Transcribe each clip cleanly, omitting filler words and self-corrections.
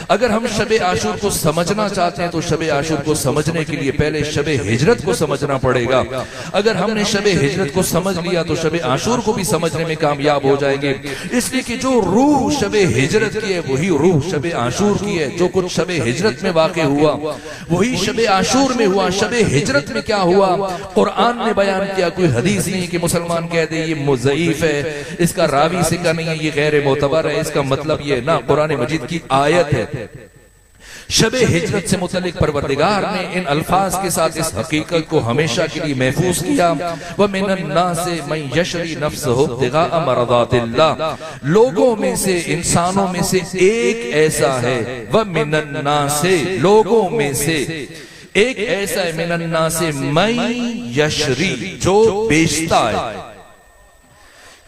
अगर हम शबे आशूर को समझना चाहते हैं तो शबे आशूर को समझने के लिए पहले शबे हिजरत को समझना पड़ेगा। अगर हमने शबे हिजरत को समझ लिया तो शबे आशूर को भी समझने में कामयाब हो जाएंगे। इसलिए कि जो रूह शबे हिजरत की है वही रूह शबे आशूर की है। जो कुछ शबे हिजरत में वाक़े हुआ वही शबे आशूर में हुआ। शबे हिजरत में क्या हुआ कुरान ने बयान किया। कोई हदीस नहीं कि मुसलमान कह दे ये मुज़ईफ है, इसका रावी सिका नहीं है, ये गैर मोतबर है, इसका मतलब ये ना, कुरान मजीद की आयत है। शबे हिजरत से मुतल्लिक परवरदिगार ने इन अल्फाज के साथ इस हकीकत को हमेशा के लिए महफूज किया। व मिनन नासे मन यशरी नफ्सहु इब्तिगाअ मरदातिल्लाह, लोगों में से, इंसानों में से एक ऐसा है। व मिनन नासे, लोगों में से एक ऐसा है, मिनन नासे मन यशरी, जो बेचता है।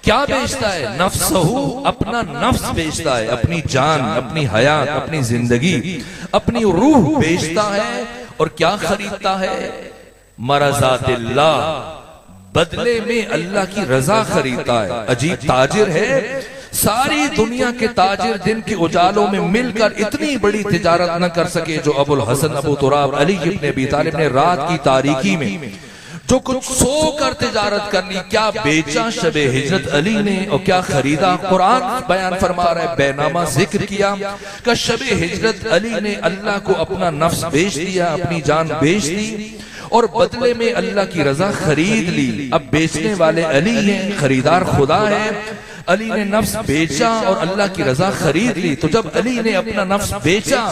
क्या बेचता है? नफ्सहू, अपना नफ्स बेचता है, अपनी जान, अपनी हयात, अपनी जिंदगी, अपनी रूह बेचता है। और क्या खरीदता है? मरज़ातिल्लाह, बदले में अल्लाह की रजा खरीदता है। अजीब ताजिर है। सारी दुनिया के ताजिर दिन के उजालों में मिलकर इतनी बड़ी तिजारत न कर सके जो अबुल हसन अबू तुराब अली इब्न अबी तालिब ने रात की तारीकी में जो कुछ सोकर तिजारत कर ली। क्या बेचा शबे हिजरत अली ने और क्या खरीदा? कुरान बयान फरमा रहा है, बैनामा जिक्र किया कि शबे हिजरत अली ने अल्लाह को अपना नफ्स बेच दिया, अपनी जान बेच दी और बदले में अल्लाह की रजा खरीद ली। अब बेचने वाले अली हैं, खरीदार खुदा है। अली ने नफ्स बेचा और अल्लाह की रजा खरीद ली। तो जब अली ने अपना नफ्स बेचा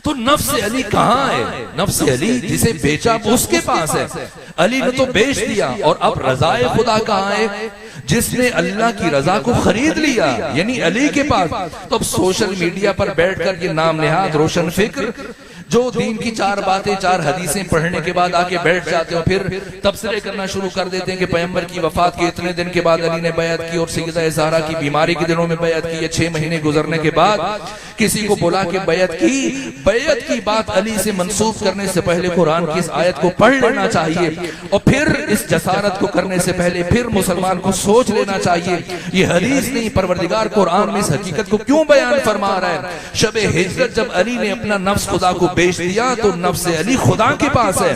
तो नफ्स अली कहाँ है? नफ्स अली जिसे बेचा उसके पास है। अली ने तो बेच दिया और अब रजाए खुदा कहाँ है? जिसने अल्लाह की रजा को खरीद लिया, यानी अली के पास। तो अब सोशल मीडिया पर बैठकर ये नाम नेहाद रोशन फिक्र जो दीन की चार बातें, चार हदीसें पढ़ने के बाद आके बैठ जाते हो, फिर तबसरे करना शुरू कर देते हैं कि पैगंबर की वफात के इतने दिन के बाद अली ने बैत की और सैयदा ज़हरा की बीमारी के दिनों में बैत की। 6 महीने गुजरने के बाद किसी को बुला के बैत की बात अली से मंसूब करने से पहले कुरान की इस आयत को पढ़ लेना चाहिए और फिर इस जसारत को करने से पहले फिर मुसलमान को सोच लेना चाहिए ये हदीस नहीं, परवरदिगार कुरान में इस हकीकत को क्यों बयान फरमा रहा है। शबे हिजरत जब अली ने अपना नफ्स खुदा को बेच दिया तो नफ्स अली खुदा के पास है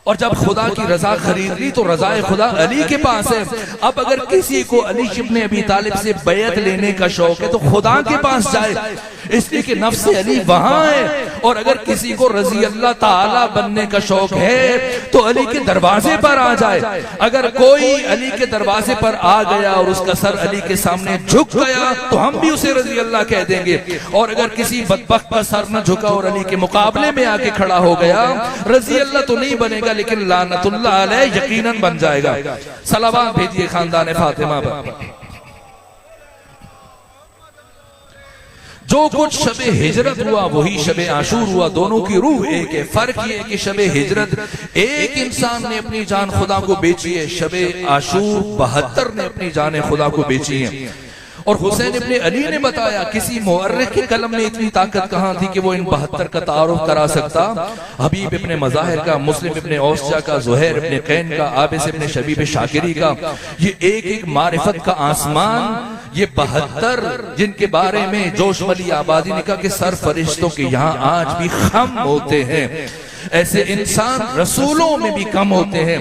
और जब खुदा की रजा खरीद ली तो रजाए खुदा अली के पास है। अब अगर किसी को अली इब्न अबी तालिब से बैत लेने का शौक है तो खुदा के पास जाए, इसलिए कि नफ्स अली वहां है। और अगर किसी को रजी अल्लाह ताला बनने का शौक है तो अली के दरवाजे पर आ जाए। अगर कोई अली के दरवाजे पर आ गया और उसका सर अली के सामने झुक गया तो हम भी उसे रजी अल्लाह कह देंगे। और अगर किसी बदबख्त का सर न झुका और अली के मुकाबले में आके खड़ा हो गया, रजी अल्लाह तो नहीं बनेगा लेकिन लानतुल्लाह अलैह यकीनन बन जाएगा। सलावत भेजिए खानदान फातिमा पर। जो कुछ शबे हिजरत हुआ वही शबे आशूर हुआ, दोनों की रूह एक है। फर्क ये है कि शबे हिजरत एक इंसान ने अपनी जान खुदा को बेची है, शबे आशूर 72 ने अपनी जान खुदा को बेची है। और हुसैन इब्ने अली ने बताया किसी मुअर्रिख के कलम में इतनी ताकत कहाँ थी कि वो इन 72 का तारुफ करा सकता। हबीब इब्ने मज़ाहिर का, मुस्लिम इब्ने औसजा का, ज़ुहैर इब्ने कैन का, आबिस इब्ने शबीब शाकिरी का, ये एक एक मारिफत का आसमान, ये 72 जिनके बारे में जोशमली आबादी ने कहा कि सर फरिश्तों के यहाँ आज भी खम होते हैं, ऐसे इंसान रसूलों में भी कम होते हैं।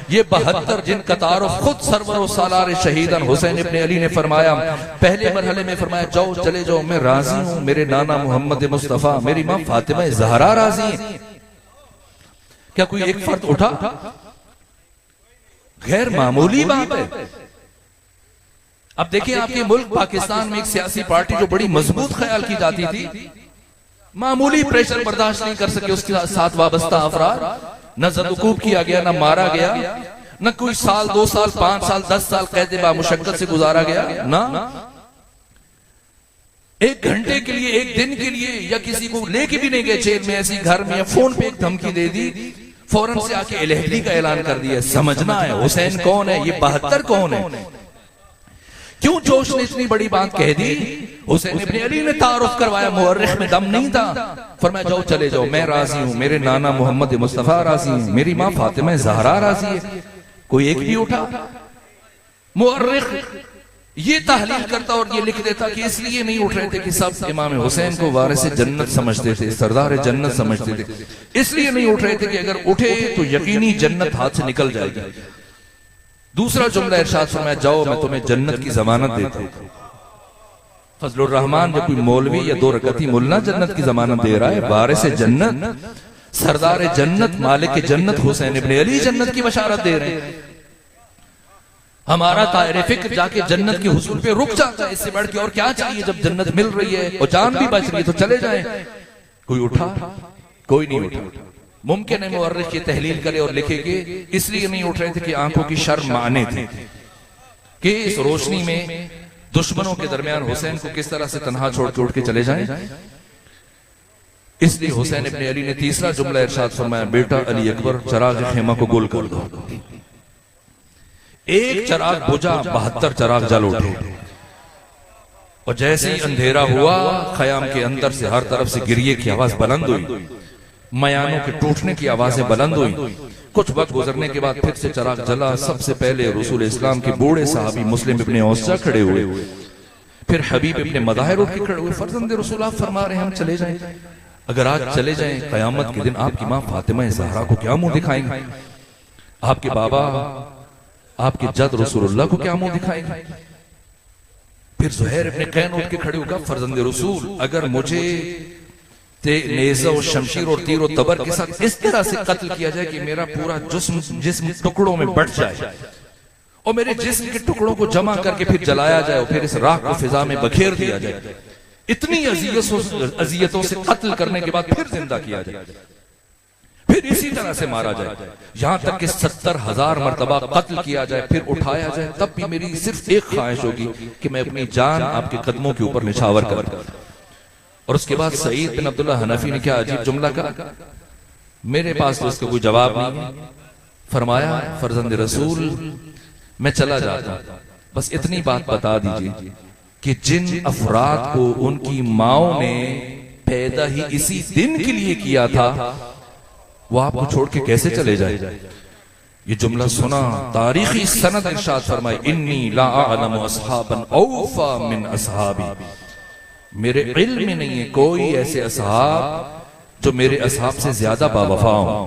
ये 72 जिनका तारुफ खुद सरवर सालार शहीदन हुसैन इब्ने अली ने फरमाया। पहले मरहले में फरमाया जाओ चले जाओ, मैं राजी हूं, मेरे नाना मोहम्मद मुस्तफा, मेरी मां फातिमा ज़हरा राजी है। क्या कोई एक फर्द उठा? गैर मामूली बात है। अब देखिए आपके मुल्क पाकिस्तान में एक सियासी पार्टी जो बड़ी मजबूत ख्याल की जाती थी, मामूली प्रेशर बर्दाश्त नहीं कर सके उसके साथ वाबस्ता अफराद, न ज़दुकूब किया गया, न मारा गया, न कोई साल 2 साल 5 साल 10 साल कैद बामुशक्कत से गुजारा गया, ना 1 घंटे के लिए 1 दिन के लिए या किसी को लेके भी नहीं गए जेल में, ऐसी घर में या फोन पे एक धमकी दे दी, फौरन से आके अलहदी का ऐलान कर दिया। समझना है हुसैन कौन है, ये 72 कौन है। क्यों जोश ने इतनी बड़ी बात कह दी? हुसैन इब्ने अली ने तारुफ करवाया, मुअर्रिख में दम नहीं था। फरमाया जाओ चले जाओ, मैं राजी हूं, मेरे नाना मोहम्मद मुस्तफा राजी हैं, मेरी मां फातिमा ज़हरा राजी है। कोई एक भी उठा? मुअर्रिख ये तहलील करता और ये लिख देता कि इसलिए नहीं उठ रहे थे कि सब इमाम हुसैन को वारिस जन्नत समझते थे, सरदार जन्नत समझते थे, इसलिए नहीं उठ रहे थे कि अगर उठे तो यकीनी जन्नत हाथ से निकल जाएगी। दूसरा जुमला इरशाद फरमाया, जाओ मैं तुम्हें जन्नत की जमानत देता हूं। फजलुर रहमान जब कोई मौलवी या 2 रकती मुल्ला जन्नत की जमानत दे रहा है, वारिस जन्नत, सरदार जन्नत, मालिक जन्नत हुसैन इब्ने अली जन्नत की बशारत दे रहे हैं। हमारा तायरे फिक्र जाके जन्नत के हुसूल पे रुक जाता है। इससे बढ़ के और क्या चाहिए? जब जन्नत मिल रही है और जान भी बच रही है तो चले जाएं। कोई उठा? कोई नहीं उठा। मुमकिन है मुअर्रिख की तहलील करे और लिखे कि इसलिए नहीं उठ रहे थे कि आंखों की शर्म माने थे कि इस रोशनी में दुश्मनों के दरमियान हुसैन को किस तरह से तन्हा छोड़ के चले जाएं। इसलिए हुसैन इब्ने अली ने तीसरा जुमला इरशाद फरमाया, बेटा अली अकबर चराग खेमा को गुल कर दो। एक चराग बुझा, 72 चराग जल उठे। और जैसे ही अंधेरा हुआ, खयाम के अंदर से हर तरफ से गिरिए की आवाज बुलंद हुई, मयानों के टूटने की आवाजें बुलंद हुई। कुछ वक्त गुजरने के बाद फिर से चराग जला। सबसे पहले रसूल इस्लाम के बूढ़े साहबी मुस्लिम इब्ने औसा खड़े हुए, फिर हबीब इब्ने मदाहिर उठ के खड़े हुए। फर्जंद रसूल आप फरमा रहे हैं हम चले जाएं। अगर आज चले जाएं, कयामत के दिन आपकी मां फातिमा ज़हरा को क्या मुंह दिखाएंगे? आपके बाबा, आपके जद रसूलुल्लाह को क्या मुंह दिखाएंगे? फिर ज़ुहैर इब्ने कैन उठ के खड़े होकर, फर्जंद रसूल अगर मुझे नेज़ा और शमशीर और तीर और तबर के साथ इस तरह से कत्ल किया जाए कि मेरा पूरा जिस्म टुकड़ों में बट जाए और मेरे जिस्म के टुकड़ों को जमा करके फिर जलाया जाए और फिर इस राख को फिजा में बखेर दिया जाए, इतनी अजियतों से कत्ल करने के बाद फिर जिंदा किया जाए, फिर इसी तरह से मारा जाए, यहां तक कि 70,000 मरतबा कत्ल किया जाए, फिर उठाया जाए, तब भी मेरी सिर्फ एक ख्वाहिश होगी कि मैं अपनी जान आपके कदमों के ऊपर निछावर कर। और उसके बाद सईद बिन अब्दुल्ला हनफी ने क्या अजीब जुमला कहा, मेरे पास तो इसका कोई जवाब नहीं है। फरमाया, फर्जंद रसूल मैं चला जाता, बस इतनी बात बता दीजिए कि जिन अफराद को उनकी माओ ने पैदा ही इसी दिन के लिए किया था, वो आपको छोड़ के कैसे चले जाए? ये जुमला सुना, तारीखी सनद इरशाद फरमाए, इन्नी ला अअलमु अस्हाबन औफा मिन अस्हाबी, मेरे इल्म में नहीं है कोई ऐसे असहाब जो मेरे असहाब से ज्यादा बावफा हो।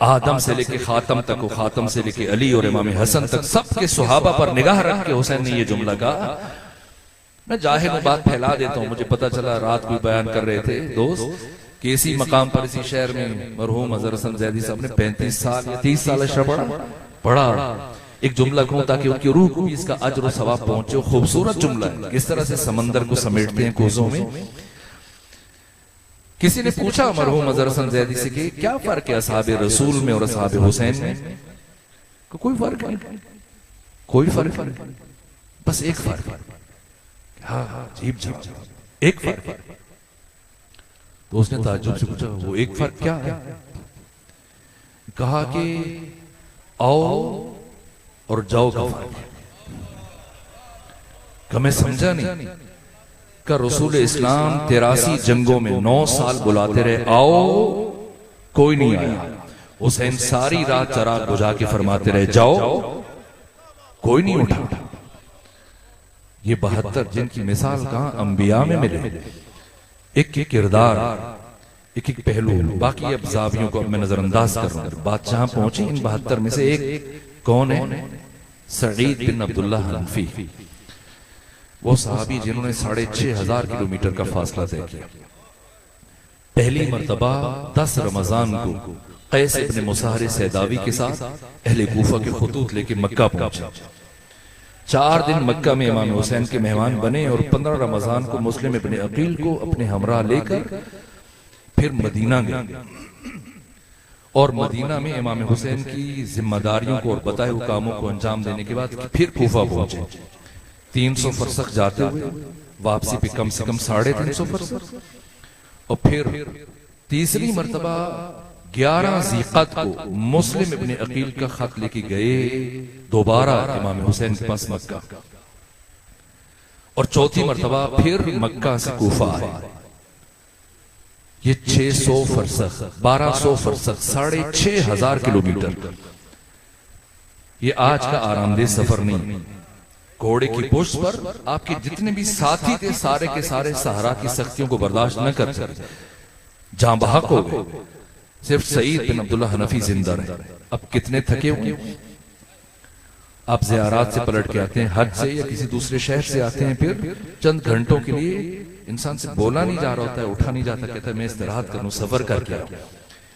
आदम से लेके खातम तक, खातम से लेके अली और इमाम हसन तक, सबके सुहाबा पर निगाह रख के हुसैन ने ये जुमला कहा। मैं जाहिर में बात फैला देता हूं, मुझे पता चला रात को बयान कर रहे थे दोस्त कि इसी मकाम पर इसी शहर में मरहूम अजहर हसन ज़ैदी साहब ने 35 साल या 30 साल पढ़ा एक जुमला कहूं ताकि उनकी रूह को भी इसका अज्र और सवाब पहुंचे। खूबसूरत जुमला है, किस तरह से समंदर को समेटते हैं कोसों में। किसी ने पूछा मरहूम अजहर हसन ज़ैदी से कि क्या फर्क है असहाबे रसूल में और असहाबे हुसैन में? कोई फर्क नहीं, कोई फर्क नहीं, बस एक फर्क। हाँ अजीब जवाब, एक फर्क। तो उसने ताज्जुब से पूछा, वो एक फर्क क्या है? कहा कि आओ और जाओ का फर्क है। क्या मैं समझा नहीं? का रसूल इस्लाम 83 जंगों में 9 साल बुलाते रहे, आओ, कोई नहीं आया। हुसैन सारी रात चराग बुझा के फरमाते रहे, जाओ, कोई नहीं उठा। ये 72 जिनकी मिसाल कहां अंबिया में मिले, एक एक किरदार, एक एक पहलू। बाकी अब जावियों को अब मैं नजरअंदाज कर रहा हूं। बात जहां पहुंची, इन 72 में से एक कौन है? सईद बिन अब्दुल्ला हनफी, वो सहाबी जिन्होंने 6,500 किलोमीटर का फासला तय किया। पहली मर्तबा 10 रमजान को कैस इब्न मुसाहर सैदावी के साथ अहले कूफा के खुतूत लेके मक्का पहुंचे। 4 दिन मक्का में इमाम हुसैन के मेहमान बने और 15 रमजान को मुस्लिम इब्ने अकील को अपने हमरा लेकर फिर मदीना गए। और मदीना में इमाम हुसैन की जिम्मेदारियों को और बताए हुए कामों को अंजाम देने के बाद फिर कूफा पहुंचे। 300 फरसख जाते हुए वापसी पे कम से कम 350 फरसख। और फिर तीसरी मर्तबा 11 ज़ीक़त को मुस्लिम इब्ने अकील का खत लेके गए दोबारा इमाम हुसैन के पास मक्का। और चौथी मर्तबा फिर मक्का से कूफा आए। ये 600 फरसख, 1200 फरसख, 6,500 किलोमीटर। ये आज का आरामदेह सफर नहीं। घोड़े की पुष्ट पर आपके जितने भी साथी थे सारे के सारे सहारा की सख्तियों को बर्दाश्त न कर सके, जहां बहक हो गए। सिर्फ सईद बिन अब्दुल्ला हनफी जिंदा रहे। अब कितने थके हुए, आप ज़ियारात से पलट के आते हैं, हज से या किसी दूसरे शहर से आते हैं, फिर चंद घंटों के लिए इंसान से बोला नहीं जा रहा होता है, उठा नहीं जाता, कहता है मैं इस्तिराहत करूं, सफर करके आऊं।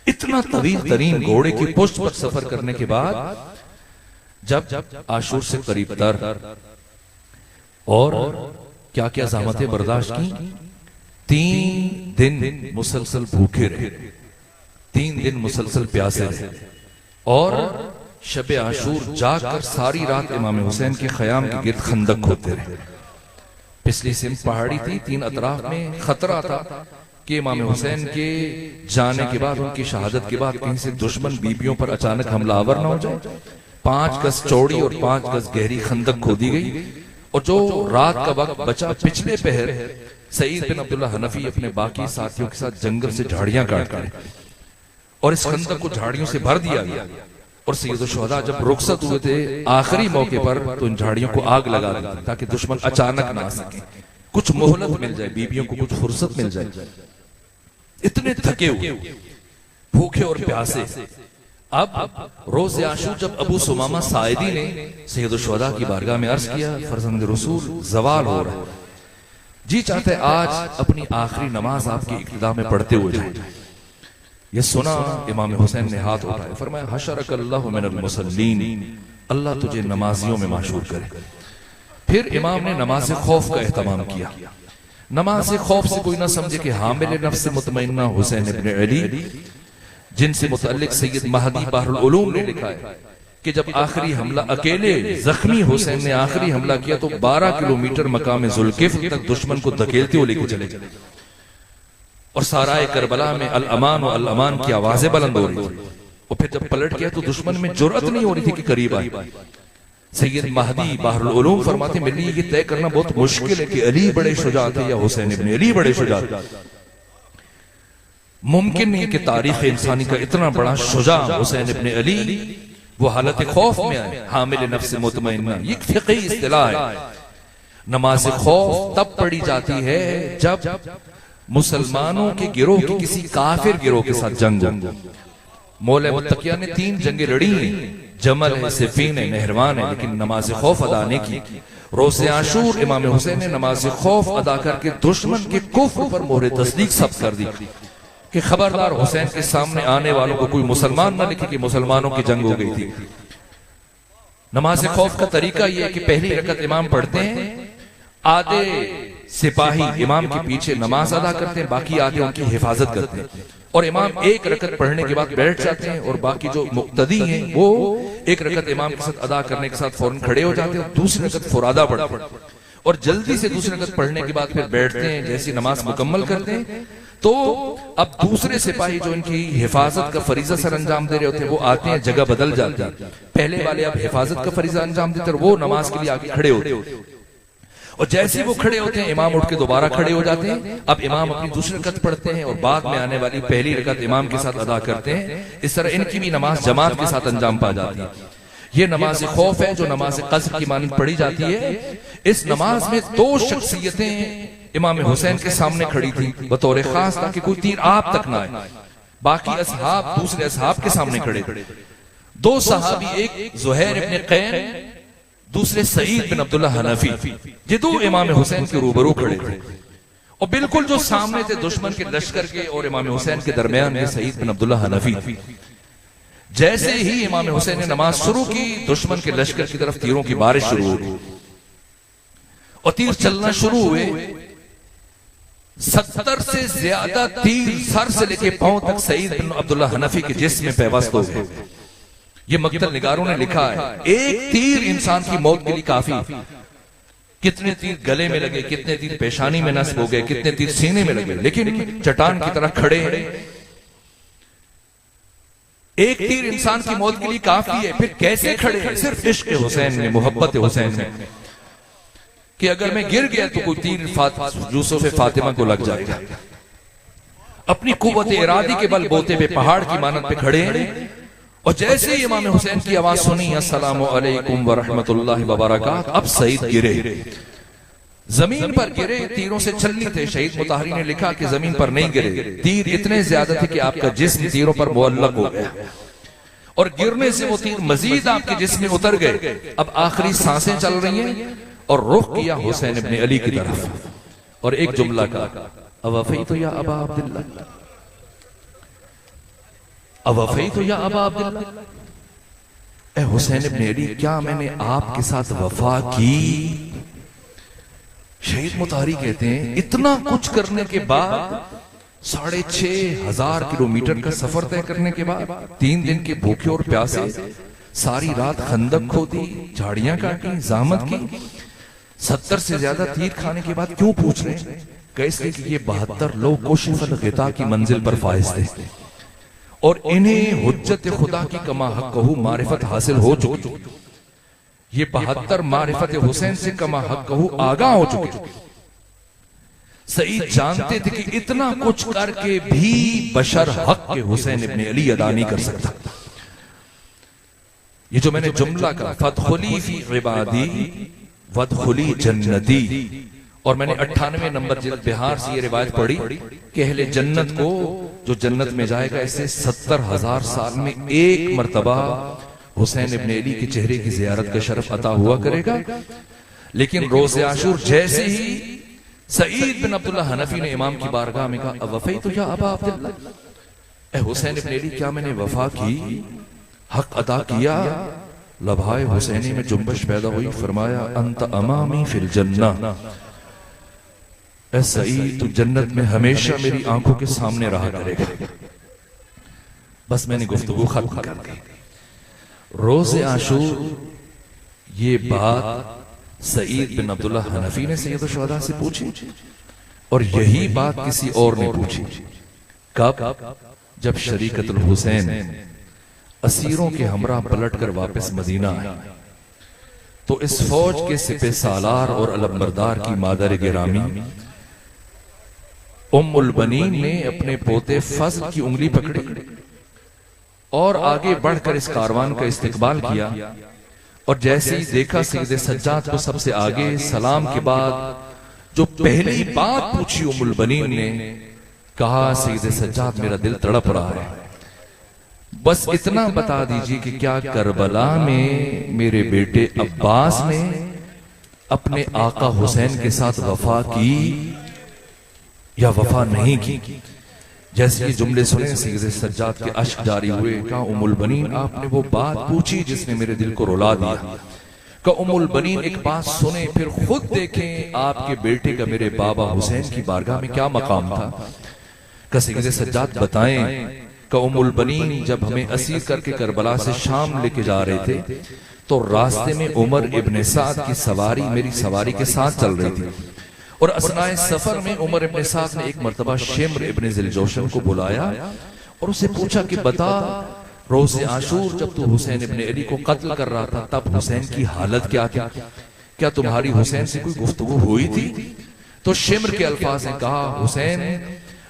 इतना तवील तरीन घोड़े की पुष्ट पर सफर करने के बाद जब आशूर से करीब तर और क्या क्या ज़हमतें बर्दाश्त की, 3 दिन मुसलसल भूखे रहे, 3 दिन मुसलसल प्यासे रहे और शबे आशूर जाकर सारी रात इमाम हुसैन के ख़याम के गिर्द खंदक खोदते रहे। पिछली सिम पहाड़ी थी, 3 अतराफ में खतरा था कि इमाम हुसैन के जाने के बाद, उनकी शहादत के बाद कहीं से दुश्मन बीबियों पर अचानक हमलावर न हो जाए। 5 गज चौड़ी और 5 गज गहरी खंदक खोदी गई और जो रात का वक्त बचा, पिछले पहर सईद बिन अब्दुल्ला हनफी अपने बाकी साथियों के साथ जंगल से झाड़ियां काट कर और इस खंदक को झाड़ियों से भर दिया गया। और सैयद शुहदा जब रुखसत हुए थे आखिरी मौके पर, तो इन झाड़ियों को आग लगा दी ताकि दुश्मन अचानक ना आ सके, कुछ मोहलत मिल जाए, बीबियों को कुछ फुर्सत मिल जाए। इतने थके हुए, भूखे और प्यासे। अब रोज़ आशूर जब अबू सुमामा साइदी ने सैयद शुहदा की बारगाह में अर्ज किया, फरजंद रसूल जवाल हो रहा है, जी चाहते आज अपनी आखिरी नमाज आपकी इक्तिदा में पढ़ते हुए जाए। ये सुना इमाम हुसैन ने हाथ उठाए, फरमाया हशरकल्लाहु मिनल मुसल्लीन, अल्लाह तुझे नमाजियों में माशूर करे। फिर इमाम ने नमाज खौफ का एहतमाम किया। नमाज खौफ से कोई ना समझे कि हामिल नफ्स मुतमइन्ना हुसैन इब्न अली, जिनसे मुतल्लिक सैयद महदी बहरुल उलूम ने लिखा है कि जब आखिरी हमला अकेले जख्मी हुसैन ने आखिरी हमला किया तो 12 किलोमीटर मकाम जुल्किफ्ल तक दुश्मन को धकेलते हुए लेके चले गए और साराए करबला में अल अमान व अल अमान की आवाजें बुलंद हो रही थी। और फिर जब पलट गया तो दुश्मन में जुर्रत नहीं हो रही थी कि करीब आए। सैयद महदी बहरुल उलूम फरमाते, मेरे लिए ये तय करना बहुत मुश्किल है कि अली बड़े शुजा थे या हुसैन इब्न अली बड़े शुजा थे। मुमकिन नहीं कि तारीख इंसानी का इतना बड़ा शुजा हुसैन इब्न अली वो हालत खौफ में आए, हामिल नफ्स मुतमइन्ना। ये फिक़ही इस्तिलाह है। नमाज खौफ तब पढ़ी जाती है जब मुसलमानों के गिरोह की किसी काफिर गिरोह के साथ जंग हो। मौला मुत्तकिया ने 3 जंगें लड़ी हैं, जमल है, सिफीन है, नहरवान है, लेकिन नमाज खौफ अदा नहीं की। रोज़े आशूर इमाम हुसैन ने नमाज खौफ अदा करके दुश्मन के कुफ्र पर मोहरे तस्दीक सब कर दी कि खबरदार हुसैन के सामने आने वालों को कोई मुसलमान न लिखे कि मुसलमानों की जंग हो गई थी। नमाज खौफ का तरीका यह है कि पहली रकत इमाम पढ़ते हैं, आधे सिपाही इमाम के पीछे नमाज अदा करते हैं, बाकी आधे उनकी हिफाजत करते हैं। और इमाम एक रकत पढ़ने के बाद बैठ जाते हैं और बाकी जो मुक्तदी हैं वो एक रकत इमाम के साथ अदा करने के साथ फौरन खड़े हो जाते हैं, दूसरी रकत फुरादा पढ़ते हैं और जल्दी से दूसरी रकत पढ़ने के बाद फिर बैठते हैं। जैसी नमाज मुकम्मल करते हैं तो अब दूसरे सिपाही जो इनकी हिफाजत का फरीजा सर अंजाम दे रहे होते हैं वो आते हैं, जगह बदल जाती है। पहले वाले अब हिफाजत का फरीजा अंजाम देते हैं, वो नमाज के लिए आगे खड़े होते हैं और जैसे वो खड़े होते हैं इमाम उठ के दोबारा खड़े हो जाते हैं। अब इमाम अपनी दूसरी रकत पढ़ते हैं और बाद में आने वाली पहली रकत इमाम के साथ अदा करते हैं। इस तरह इनकी भी नमाज जमात के साथ अंजाम पा जाती है। ये नमाज खौफ है जो नमाज क़स्र की मानद पढ़ी जाती है। इस नमाज में 2 शख्सियतें इमाम हुसैन के सामने खड़ी थी बतौर खास, ताकि कोई तीर आप तक ना आए। बाकी असहाब दूसरे असहाब के सामने खड़े थे। 2 सहाबी, एक ज़ुहैर इब्न क़ैन, दूसरे सईद बिन अब्दुल्ला हनफी, ये 2 इमाम हुसैन के रूबरू खड़े थे और बिल्कुल जो सामने थे दुश्मन के लश्कर के और इमाम हुसैन के दरमियान ये सईद बिन अब्दुल्ला हनफी। जैसे ही इमाम हुसैन ने नमाज शुरू की, दुश्मन के लश्कर की तरफ तीरों की बारिश शुरू हो गई और तीर चलना शुरू हुए। 70 से ज्यादा तीर सर से लेके पांव तक सईद बिन अब्दुल्ला हनफी के जिस्म में पैवस्त हो गए। ये मक्तल निगारों ने लिखा है, एक तीर इंसान की मौत के लिए काफी। कितने तीर गले में लगे, कितने तीर पेशानी में नस्ब हो गए, कितने तीर सीने में लगे, लेकिन चट्टान की तरह खड़े हैं। एक तीर इंसान की मौत के लिए काफी है। फिर कैसे खड़े हैं? सिर्फ इश्क हुसैन में, मोहब्बत हुसैन में, कि अगर मैं गिर गया तो कोई तीर यूसुफ फातिमा को लग जाएगा। अपनी कुव्वत इरादी के बल बोते हुए पहाड़ की मानद पे खड़े हैं और जैसे ही इमाम हुसैन की आवाज सुनी, अस्सलामु अलैकुम व रहमतुल्लाहि व बरकात, अब सईद गिरे, जमीन पर गिरे। तीरों से छलनी थे। शहीद मुताहरी ने लिखा कि जमीन पर नहीं गिरे, तीर इतने ज्यादा थे कि आपका जिस्म तीरों पर मुअल्लक हो गया, और गिरने से वो तीर मजीद आपके जिस्म में उतर गए। अब आखिरी सांसें चल रही हैं और रुख किया हुसैन इब्ने अली की तरफ, और एक जुमला का, अवफ़ई तो या अबा अब्दुल्ला, अवफ़ई तो या अबा अब्दुल्ला, ए हुसैन इब्ने अली, क्या मैंने आपके साथ वफा की? शहीद मुताहरी कहते हैं इतना कुछ करने के बाद, 6,500 किलोमीटर का सफर तय करने के बाद, 3 दिन के भूखे और प्यासे, सारी रात खंदक खोदी, झाड़ियां काटी, ज़हमत की, 70 से ज्यादा तीर खाने के बाद क्यों पूछ रहे हैं? कैसे कि ये 72 लोग कुशिफल ग़िता की मंजिल पर फाइज थे, और इन्हें हुज्जत खुदा की कमा हक़्क़हू मारिफत हासिल हो चुकी। ये 72 मारिफत हुसैन से कमा हक़्क़हू आगाह हो चुके। सईद जानते थे कि इतना कुछ करके भी बशर हक के हुसैन इब्ने अली अदा नहीं कर सकता। ये जो मैंने जुमला का, फदखुली फी इबादी वदखुली जन्नती, और मैंने 98 नंबर जिल्द बिहार से ये रिवायत पढ़ी कि अहले जन्नत को जो जन्नत में जाएगा, इससे 70,000 साल में एक मर्तबा हुसैन इब्ने अली के चेहरे की ज़ियारत का शरफ अता हुआ करेगा। लेकिन रोज़े आशूर जैसे ही सईद बिन अब्दुल्ला हनफी ने इमाम की बारगाह में कहा, अवफ़ई तो या अबा अब्दुल्ला, ए हुसैन इब्ने अली, क्या मैंने वफा की, हक अदा किया? लभाए हुसैनी में जुम्बश पैदा हुई। फरमाया, अंत अमामी फिल जन्ना, ए सईद, तू जन्नत में हमेशा मेरी आंखों के सामने रहा करेगा। बस मैंने गुफ्तगू खत्म कर दी। रोज़े आशूर ये बात सईद बिन अब्दुल्ला हनफी ने सैयद शुहदा से पूछी, और यही बात किसी और ने पूछी। कब? जब शरीकतुल हुसैन असीरों के हमरा पलट कर वापस मदीना आए, तो इस फौज के सिपह सालार और अलमबरदार की मादर गिरामी उम्मुल बनीन ने अपने पोते फज़ल की उंगली पकड़ी और आगे बढ़कर इस कारवान का इस्तकबाल किया। और जैसे ही देखा सैयद सज्जाद को सबसे आगे, सलाम के बाद जो पहली बात पूछी उम्मुल बनीन ने, कहा, सैयद सज्जाद, मेरा दिल तड़प रहा है, बस इतना बता दीजिए कि क्या करबला में मेरे बेटे अब्बास ने अपने आका हुसैन के साथ वफा की या वफा नहीं की? जैसे ये जुमले सुने, सैयद सज्जाद के अश्क जारी हुए। कहा, उम्मुल बनीन, आपने वो बात पूछी जिसने मेरे दिल को रुला दिया। कहा, उम्मुल बनीन, एक बात सुने, फिर खुद देखें आपके बेटे का मेरे बाबा हुसैन की बारगाह में क्या मकाम था। कहा, सैयद सज्जाद बताएं। कहा, उम्मुल बनीन, जब हमें असीर करके करबला से शाम लेके जा रहे थे, तो रास्ते में उमर इब्ने साद की सवारी मेरी सवारी के साथ चल रही थी, और असनाए सफर में उमर इब्ने साद ने एक मर्तबा शिम्र इब्ने ज़िलजौशन को बुलाया और उससे पूछा कि बता, रोज़े आशूर जब तू हुसैन इब्ने अली को कत्ल कर रहा था, तब हुसैन की हालत क्या थी? क्या तुम्हारी हुसैन से कोई गुफ्तगू हुई थी? तो शिम्र के अल्फाज ने कहा, हुसैन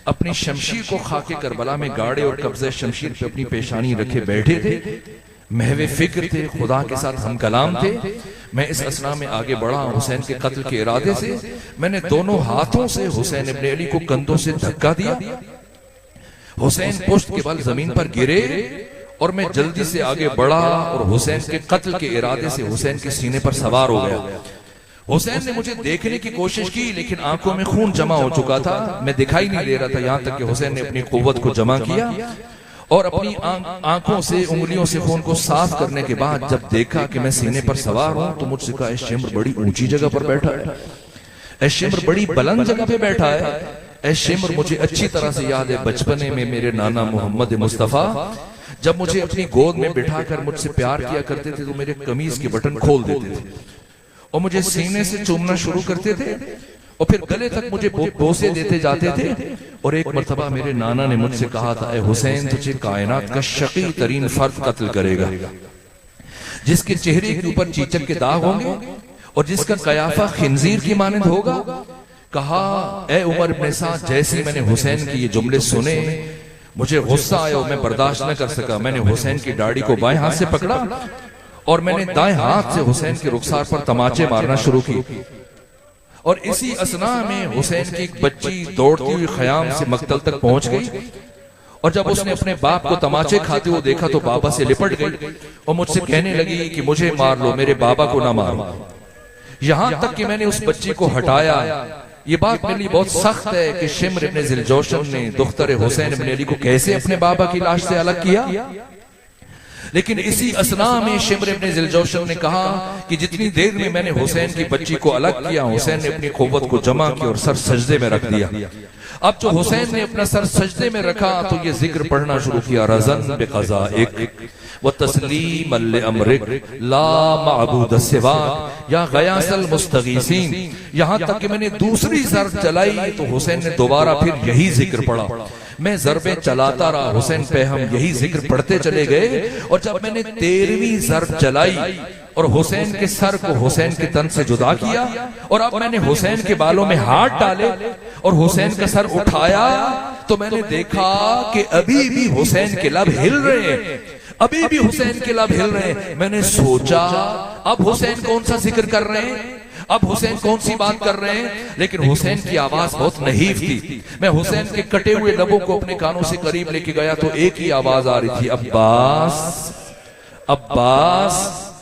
अपनी शमशीर को खाके करबला में गाड़े और कब्जे शमशीर पे अपनी पेशानी रखे बैठे थे, महवे फिक्र थे, खुदा के साथ हम कलाम थे। मैं इस असना में आगे बढ़ा हुसैन के कत्ल के इरादे से। मैंने दोनों हाथों से हुसैन इब्ने अली को कंधों से धक्का दिया। हुसैन पुश्त के बल जमीन पर गिरे और मैं जल्दी से आगे बढ़ा और हुसैन के कत्ल के इरादे से हुसैन के सीने पर सवार हो गया। हुसैन ने मुझे देखने की कोशिश की, लेकिन आंखों में खून जमा हो चुका था, मैं दिखाई नहीं दे रहा था। यहां तक कि हुसैन ने अपनी कुव्वत को जमा किया और अपनी आंखों से, उंगलियों से खून को साफ करने के बाद जब देखा कि मैं सीने पर सवार हूं, तो मुझसे कहा, ए शिम्र बड़ी ऊंची जगह पर बैठा है, ए शिम्र बड़ी बुलंद जगह पे बैठा है। ए शिम्र, मुझे अच्छी तरह से याद है बचपने में मेरे नाना मोहम्मद मुस्तफा जब मुझे अपनी गोद में बिठाकर मुझसे प्यार किया करते थे, तो मेरे कमीज के बटन खोल देते थे और मुझे सीने से चूमना शुरू करते थे और फिर गले तक मुझे बोसे देते जाते थे। और एक मर्तबा मेरे नाना ने मुझसे कहा था, ए हुसैन, तुझे कायनात का शकी तरीन फर्द कत्ल करेगा, जिसके चेहरे के ऊपर चीचक के दाग होंगे और जिसका कयाफा खिंजीर की मानंद होगा। कहा, ए उमर इब्ने साद, जैसे मैंने हुसैन के ये जुमले सुने, मुझे गुस्सा आया और मैं बर्दाश्त न कर सका। मैंने हुसैन की दाढ़ी को बाएं हाथ से पकड़ा और मैंने दाएं हाथ से हुसैन के रुखसार पर तमाचे मारना शुरू की। और इसी असना में हुसैन की एक बच्ची दौड़ती हुई खयाम से मक्तल तक पहुंच गई। और जब उसने अपने बाप को तमाचे खाते हुए देखा तो बाबा से लिपट गई और मुझसे कहने लगी कि मुझे मार लो, मेरे बाबा को ना मारो। यहां तक कि मैंने उस बच्ची को हटाया। ये बात मेरे लिए बहुत सख्त है कि शिम्र इब्न जिलजौशन ने दुख्तर हुसैन इब्न अली को कैसे अपने बाबा की लाश से अलग किया। लेकिन इसी असना में शिम्र इब्न जिलजौशन ने कहा कि जितनी देर में मैंने हुसैन की बच्ची को अलग किया, हुसैन ने अपनी कुव्वत को जमा किया और सर सजदे में रख दिया। अब जो हुसैन ने अपना सर सजदे में रखा तो ये जिक्र पढ़ना शुरू किया, रज़न बिक़ज़ाइक व तस्लीम लिअम्रिक ला मअबूद सिवाक या गयासल मुस्तगीसीन। यहां तक कि मैंने दूसरी ज़रब चलाई तो हुसैन ने दोबारा फिर यही जिक्र पढ़ा। मैं ज़रबें चलाता रहा, हुसैन पे हम यही जिक्र पढ़ते चले गए। और जब मैंने 13वीं ज़रब चलाई और हुसैन के सर को हुसैन के तन से जुदा किया और अब मैंने हुसैन के बालों में हाथ डाले और हुसैन का सर उठाया तो मैंने देखा कि अभी भी हुसैन के लब हिल रहे हैं, अभी भी हुसैन के लब हिल रहे हैं। मैंने सोचा अब हुसैन कौन सा जिक्र कर रहे हैं, अब हुसैन कौन सी बात कर रहे हैं। लेकिन हुसैन की आवाज बहुत नहीफ थी। मैं हुसैन के कटे हुए लबों को अपने कानों से करीब लेके गया तो एक ही आवाज आ रही थी, अब्बास अब्बास।